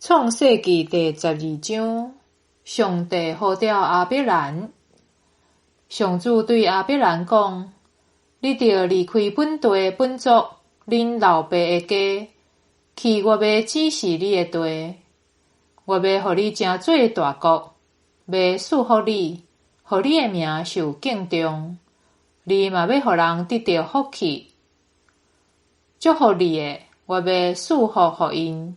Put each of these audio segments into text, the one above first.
創世記第12章，上帝呼召亞伯蘭。上主對亞伯蘭講：你著離開本地本族，恁老爸的家，去我要指示你的地。我要互你成做大國，要賜福你，互你的名受敬重。你嘛要互人得到福氣。祝福你的，我要賜福互因；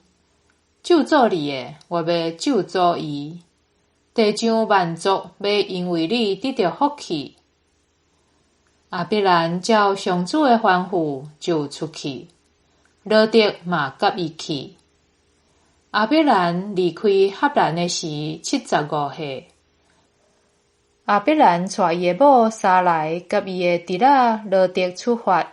咒詛你的，我要咒詛伊。地上萬族要因為你得到福氣。亞伯蘭照上主的吩咐就出去，羅得嘛甲伊去。亞伯蘭離開赫蘭的時75歲。亞伯蘭帶伊的某撒來甲伊的侄仔羅得出發，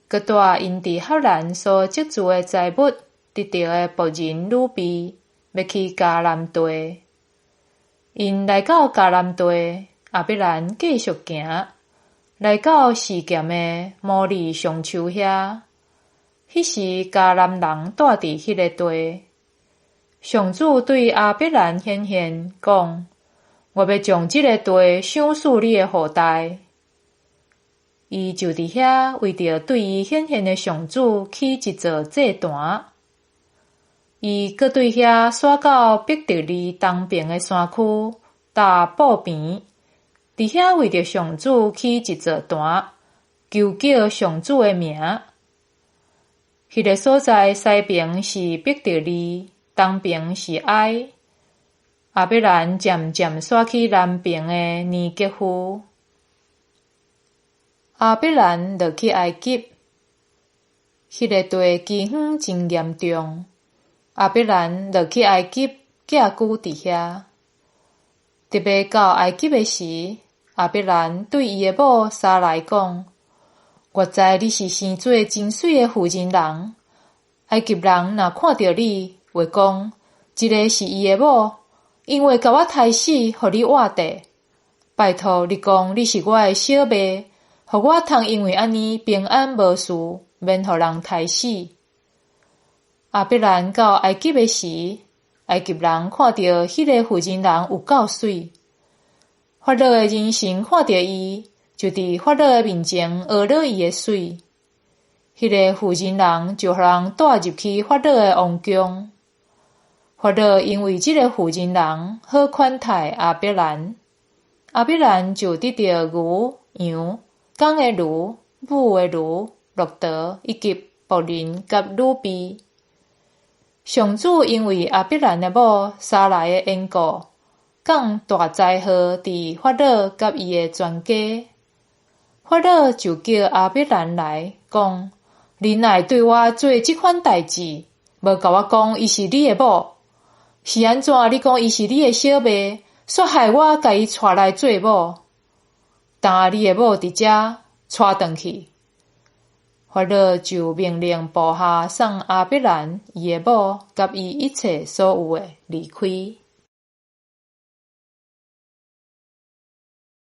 佮帶因佇赫蘭所積聚的財物得到的僕人女婢，要去迦南地。因來到迦南地，亞伯蘭繼續行，來到示劍的摩利上樹遐。迄時迦南人住佇迄個地。上主對亞伯蘭顯現講：我要將這個地賞賜你的後代。伊就佇遐為着對伊顯現的上主起一座祭壇。伊閣對遐徙到伯特利東邊的山區搭布邊，佇遐為着上主起一座壇，求叫上主的名。迄個所在西邊是伯特利，東邊是愛。亞伯蘭漸漸徙去南邊的尼吉夫。亞伯蘭落去埃及，迄個地饑荒真嚴重。亞伯蘭落去埃及，寄居佇遐。特別到埃及的時，亞伯蘭對伊的某撒來講：我知你是生做真水的婦人人。埃及人若看到你，會講：這個是伊的某，因為甲我胎死，互你活地。拜託你講你是我的小妹，互我通因為安尼平安無事，免互人胎死。亞伯蘭到埃及的時，埃及人看到迄個婦人人有夠水。法老的人臣看到伊，就佇法老的面前訛落伊的水。迄個婦人人就互人帶入去法老的王宮。法老因為這個婦人人好款待亞伯蘭，亞伯蘭就得到牛、羊、公的驢、母的驢、駱駝以及僕人甲女婢。上主因為亞伯蘭的某撒來的緣故，降大災禍佇法老甲伊的全家。法老就叫亞伯蘭來，講：你哪會對我做這款代志？無甲我講伊是你的某，是安怎你講伊是你的小妹，煞害我甲伊帶來做某？當你的某佇遮，帶轉去。法老就命令部下送亞伯蘭伊的某甲伊一切所有的離開。